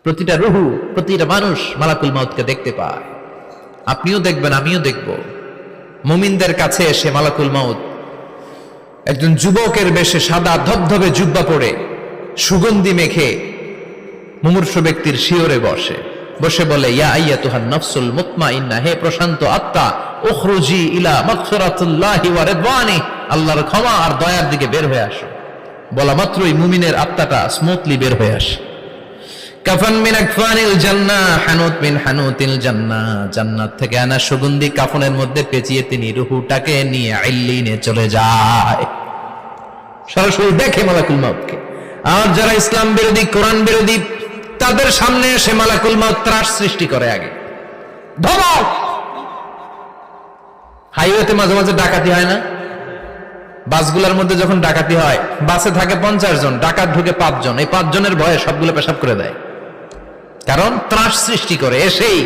প্রতিটা রুহু, প্রতিটা মানুষ মালাকুল মাউতকে দেখতে পায়। আপনিও দেখবেন, আমিও দেখব। মুমিনদের কাছে এসে মালাকুল মাউত একজন যুবকের বেশে সাদা ধবধবে জুব্বা পরে সুগন্ধি মেখে মুমূর্ষু ব্যক্তির শিয়রে বসে বলে, ইয়া আইয়াতুহান নাফসুল মুতমাইন্না, হে প্রশান্ত আত্মা, উখরুজি ইলা মাগফিরাতুল্লাহি ওয়া রিদওয়ানি, আল্লাহর ক্ষমা আর দয়ার দিকে বের হয়ে আসো। বলা মাত্রই মুমিনের আত্মাটা স্মুথলি বের হয়ে আসে। কাফান মিন আকফানিল জান্নাহ, হানুত মিন হানুতিল জান্নাহ, জান্নাত থেকে আনা সুগন্ধি কাফনের মধ্যে পেঁচিয়ে তিনি রূহটাকে নিয়ে ইল্লিনে চলে যায়। সরাসরি দেখে মালাকুল মাউতকে। আর যারা ইসলাম বিরোধী, কোরআন বিরোধী, তাদের সামনে এসে মালাকুল মাউত ত্রাস সৃষ্টি করে। আগে ধমক। হাইওয়েতে মাঝে মাঝে ডাকাতি হয় না? বাসগুলোর মধ্যে যখন ডাকাতি হয়, বাসে থাকে 50 জন, ডাকাত ঢুকে 5 জন। এই 5 জনের ভয়ে সবগুলো পেশাব করে দেয়, কারণ ত্রাস সৃষ্টি করে। এসেই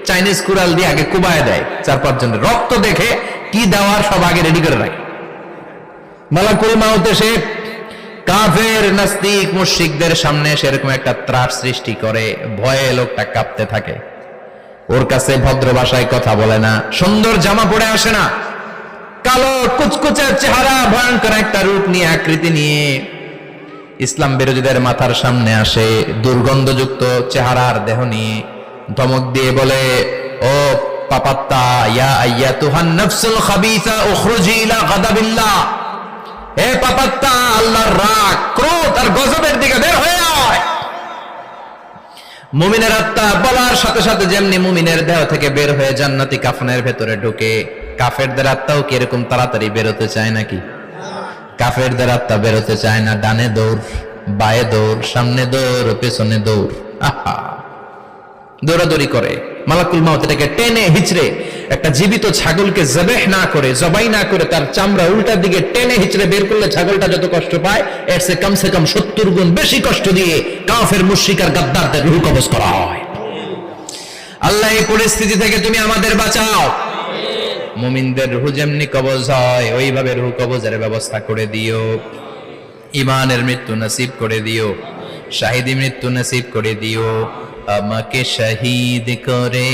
চাইনিজ কুড়াল দিয়ে আগে কুবায় দেয় 4-5 জনের। রক্ত দেখে কি দেওয়ার সব আগে রেডি করে রাখে। মালাকুল মাউত এসে কাফের, নাস্তিক, মুশরিকদের সামনে সেরকম একটা ত্রাস সৃষ্টি করে। ভয়ে লোকটা কাঁপতে থাকে। ওর কাছে ভদ্র ভাষায় কথা বলে না, সুন্দর জামা পরে আসে না, কালো কুচকুচে চেহারা, ভয়ঙ্কর একটা রূপ নিয়ে, আকৃতি নিয়ে ইসলাম বিরোধীদের মাথার সামনে আসে। দুর্গন্ধযুক্ত চেহারার দেহ নিয়ে ধমক দিয়ে বলে, ও পাপাত্তা, ইয়া আইয়াতুহান নাফসুল খাবিসা উখরুজি ইলা গাদাবিল্লাহ, হে পাপাত্তা, আল্লাহর রাগ, ক্রোধ আর গজবের দিকে বের হয়ে আয়। মুমিনের আত্মা বলার সাথে সাথে যেমনি মুমিনের দেহ থেকে বের হয়ে জান্নাতি কাফনের ভেতরে ঢুকে, কাফেরদের আত্মাও কি এরকম তাড়াতাড়ি বেরোতে চায় নাকি? কাফেরদের আত্মা বেরোতে চায় না। ডানে দৌড়, বায়ে দৌড়, সামনে দৌড়, পেছনে দৌড়, আহা, দৌড়াদৌড়ি করে। মালাকুল মাউত এটাকে টেনে হিচড়ে, একটা জীবিত ছাগলকে জবাই না করে তার চামড়া উল্টার দিকে টেনে হিচড়ে বের করলে ছাগলটা যত কষ্ট পায়, এর চেয়ে কমসে কম 70 গুণ বেশি কষ্ট দিয়ে কাফের, মুশরিক আর গাদ্দারদের রূহ কবজ করা হয়। আল্লাহ এই পরিস্থিতি থেকে তুমি আমাদের বাঁচাও। মুমিনদের রূহ যেমনি কবজ হয়, ওইভাবে রূহ কবজের ব্যবস্থা করে দিও। ঈমানের মৃত্যু নসিব করে দিও, শাহিদি মৃত্যু নসিব করে দিও। আমাকে শহীদ করে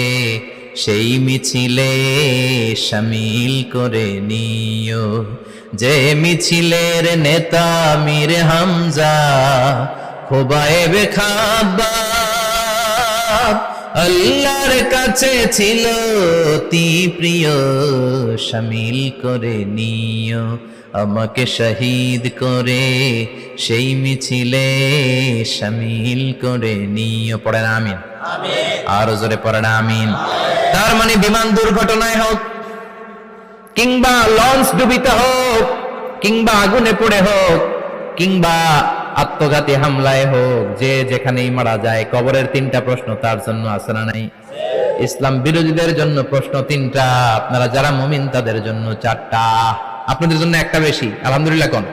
সেই মিছিলে শামিল করে নিও, যে মিছিলের নেতা মীর হামজা, খোবায়েবে খাব্বাব, আল্লাহর কাছে ছিল অতি প্রিয়, শামিল করে নিও। আমাকে শহীদ করে সেই মিছিলে শামিল করে নিও। পড়েন আমিন। আর জোরে পড়েন আমিন। তার মানে বিমান দুর্ঘটনায় হোক, কিংবা লঞ্চ ডুবিতে হোক, কিংবা আগুনে পড়ে হোক, কিংবা আত্মঘাতী হামলায় হোক, যে যেখানেই মারা যায়, কবরের 3টা প্রশ্ন তার জন্য আছে না নাই? ইসলাম বিরোধীদের জন্য প্রশ্ন 3টা, আপনারা যারা মুমিন তাদের জন্য 4টা, আপনাদের জন্য একটা বেশি। আলহামদুলিল্লাহ কোন?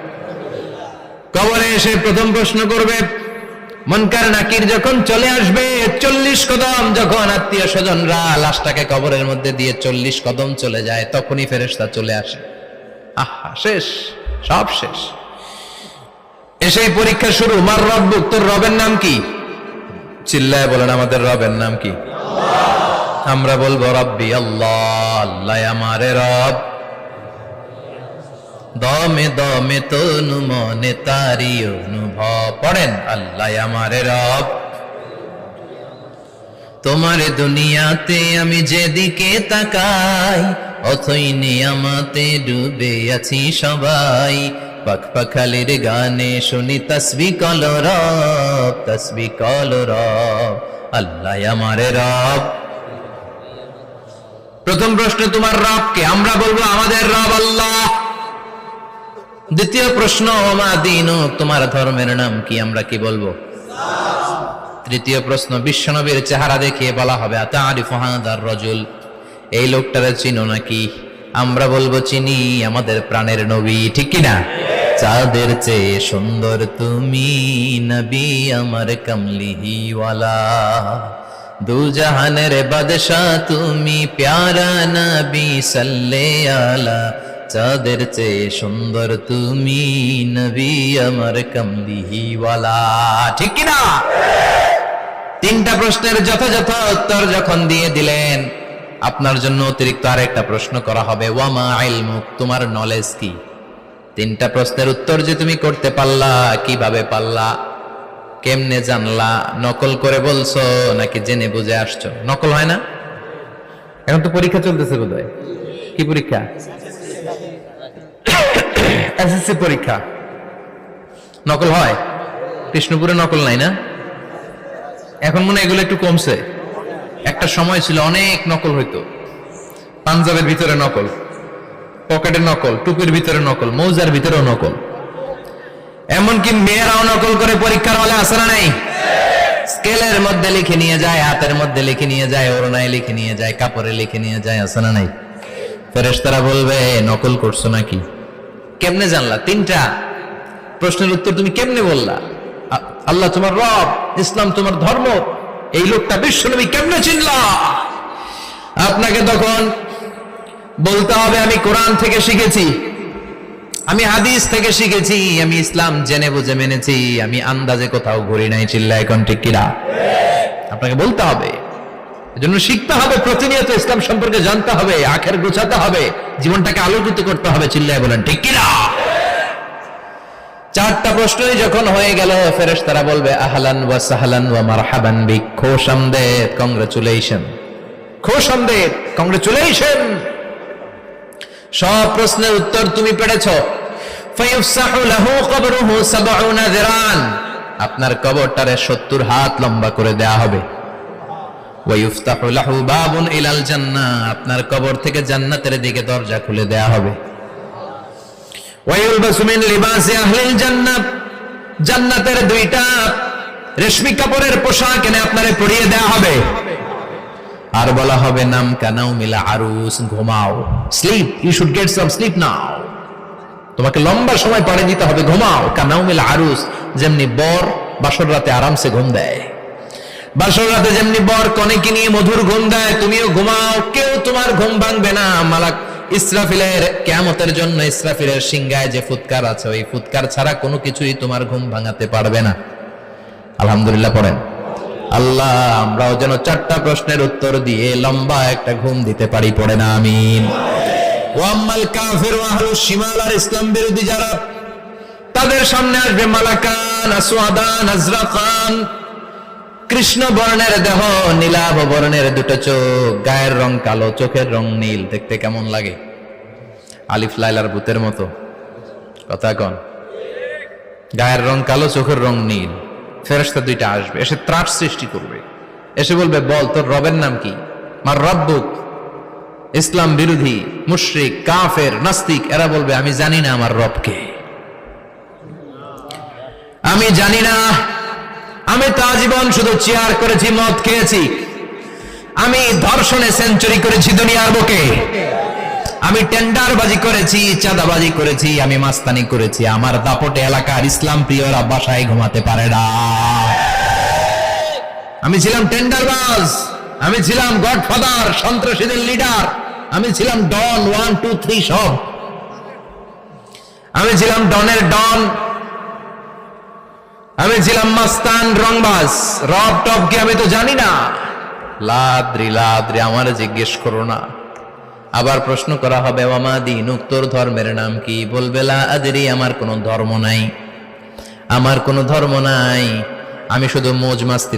কবরে এসে প্রথম প্রশ্ন করবে, মুনকার নাকির যখন চলে আসবে, 40 কদম যখন আত্মীয় স্বজনরা লাশটাকে কবরের মধ্যে দিয়ে 40 কদম চলে যায়, তখনই ফেরেশতা চলে আসে। আহা, শেষ, সব শেষ। এসেই পরীক্ষা শুরু। মার রব্বুক, তোর রবের নাম কি? চিল্লায় বলেন, আমাদের রবের নাম কি? আমরা বলবো রব্বি আল্লাহ, আল্লাহ আমারে রব। দমে দমে তনু মনে তারি অনুভব। পড়েন, আল্লাহ আমারে রব। তোমার দুনিয়াতে আমি যেদিকে তাকাই, অথই নিয়ামতে ডুবে আছি সবাই। পাখপাখালির গানে শুনি তাসবিহ কল রব, তাসবিহ কল রব, আল্লাহ আমারে রব। প্রথম প্রশ্ন, তোমার রব কে? আমরা বলবো আমাদের রব আল্লাহ। দ্বিতীয় প্রশ্ন, ওমা দীনুক, তোমার ধর্মের নাম কি? আমরা কি বলবো? তৃতীয় প্রশ্ন, বিশ্বনবীর চেহারা দেখিয়ে বলা হবে, আতারিফু হাদার রাজুল, এই লোকটারে চিনো নাকি? আমরা বলবো চিনি, আমাদের প্রাণের নবী, ঠিক কি না? চাঁদের চেয়ে সুন্দর তুমি নবী আমার কমলিহিওয়ালা, দু জাহানের বাদশা তুমি প্যারা নবী সাল্লে আলা, চাঁদের চেয়ে সুন্দর তুমি নবী আমার কমলিহিওয়ালা, ঠিক কি না? তিনটা প্রশ্নের যথাযথ উত্তর যখন দিয়ে দিলেন, আপনার জন্য অতিরিক্ত আরেকটা প্রশ্ন করা হবে, ওয়ামা ইলমুক, তোমার নলেজ কি? তিনটা প্রশ্নের উত্তর যে তুমি করতে পারলা, কিভাবে পারলা, কেমনে জানলা? নকল করে বলছো নাকি জেনে বুঝে আসছো? নকল হয় না? এখন তো পরীক্ষা চলতেছে বোধহয়। কি পরীক্ষা? এসএসসি পরীক্ষা। নকল হয়? কৃষ্ণপুরে নকল নাই না? এখন মনে হয় এগুলো একটু কমছে। একটা সময় ছিল অনেক নকল হইতো। পাঞ্জাবের ভিতরে নকল, পকেটে নকল, টুপির ভিতরে নকল, মৌজার ভিতরেও নকল, এমনকি মেয়েরাও নকল করে পরীক্ষার হলে আসে না নাই? স্কেলের মধ্যে লিখে নিয়ে যায়, হাতের মধ্যে লিখে নিয়ে যায়, ওড়নায় লিখে নিয়ে যায়, কাপড়ে লিখে নিয়ে যায়, আসে না নাই? ফেরেশতারা বলবে নকল করছো নাকি? কেমনে জানলা? তিনটা প্রশ্নের উত্তর তুমি কেমনে বললা? আল্লাহ তোমার রব, ইসলাম তোমার ধর্ম, এই লোকটা বিশ্বনবী, কেমনে চিনলা? আপনাকে তখন বলতে হবে আমি কোরআন থেকে শিখেছি, আমি হাদিস থেকে শিখেছি, আমি ইসলাম জেনে বুঝে মেনেছি, আমি আন্দাজে কোথাও ঘুরি নাই। চিল্লা এখন ঠিক কিনা? আপনাকে বলতে হবে, এজন্য শিখতে হবে, প্রতিনিয়ত ইসলাম সম্পর্কে জানতে হবে, আখের গোছাতে হবে, জীবনটাকে আলোকিত করতে হবে। চিল্লায় বলেন ঠিক কিনা? চারটা প্রশ্নই যখন হয়ে গেল, ফেরেশতারা বলবে আহলান ওয়া সাহলান ওয়া মারহাবান বিক, খোশামদেদ, কংগ্রাচুলেশন, খোশামদেদ, কংগ্রাচুলেশন, সব প্রশ্নের উত্তর তুমি পেরেছো। ফায়ুফসাহু লাহু কবরুহু ৭০ যিরান, আপনার কবরটারে ৭০ হাত লম্বা করে দেয়া হবে। ওয়া ইফতাহু লাহু বাবুন ইলাল জান্নাহ, আপনার কবর থেকে জান্নাতের দিকে দরজা খুলে দেয়া হবে। ওয়া ইলবাসু মিন লিবাসি আহলিল জান্নাহ, জান্নাতের দুইটা রেশমি কাপড়ের পোশাক এনে আপনারে পরিয়ে দেয়া হবে। আর বলা হবে নাম কানাউমিল আরুস, ঘুমাও, sleep, you should get some sleep now, তোমাকে লম্বা সময় পাড়ি দিতে হবে, ঘুমাও। কানাউমিল আরুস, যেমনি বর বাসর রাতে আরামসে ঘুম দেয়, বাসর রাতে যেমনি বর কনেকে নিয়ে মধুর ঘুম দেয়, তুমিও ঘুমাও, কেউ তোমার ঘুম ভাঙবে না। মালাক ইসরাফিলের কিয়ামতের জন্য ইসরাফিলের সিংহায় যে ফুৎকার আছে, ওই ফুৎকার ছাড়া কোনো কিছুই তোমার ঘুম ভাঙাতে পারবে না। আলহামদুলিল্লাহ পড়েন। আল্লাহ আমরাও যেন চারটা প্রশ্নের উত্তর দিয়ে লম্বা একটা ঘুম দিতে পারি, পড়ে না আমিন। ওয়াম্মাল কাফির ওয়া আহলুশ শিমাল, আর ইসলাম বিরোধী যারা, তাদের সামনে আসবে মালাকান আসওয়াদান আজরাকান, কৃষ্ণ বর্ণের দেহ, নীলাভ বর্ণের দুটো চোখ, গায়ের রং কালো, চোখের রং নীল, দেখতে কেমন লাগে? আলিফ লাইলার ভূতের মতো, কথা কন। গায়ের রং কালো, চোখের রং নীল। ফেরেশতা দুইটা আসবে, এসে ত্রাস সৃষ্টি করবে, এসে বলবে বল তোর রবের নাম কি? মার রব্বুক। ইসলাম বিরোধী মুশরিক, কাফের, নাস্তিক, এরা বলবে আমি জানি না আমার রবকে, আমি জানি না, আমি তো আজীবন শুধু চেয়ার করেছি, মদ খেয়েছি, আমি ধর্ষণে সেঞ্চুরি করেছি দুনিয়ার বুকে, আমি টেন্ডারবাজি করেছি, চাঁদাবাজি করেছি, আমি মাস্তানি করেছি, আমার দাপটে এলাকার ইসলাম প্রিয়রা বাসায় ঘুমাতে পারে না। আমি ছিলাম টেন্ডারবাজ, আমি ছিলাম গডফাদার, সন্ত্রাসীদের লিডার, আমি ছিলাম ডন 1 2 3 সব, আমি ছিলাম ডনের ডন, আমি ছিলাম মাস্তান, রংবাজ, রব টপ কি আমি তো জানি না। লাদ্রি লাদ্রি, আমার জিজ্ঞেস করো না। আবার প্রশ্ন করা হবে ওয়ামা দীনুক, তোর ধর্মের নাম কি? বলবে লা আদরি, আমার কোনো ধর্ম নাই, আমার কোনো ধর্ম নাই, আমি শুধু মৌজ মাস্তি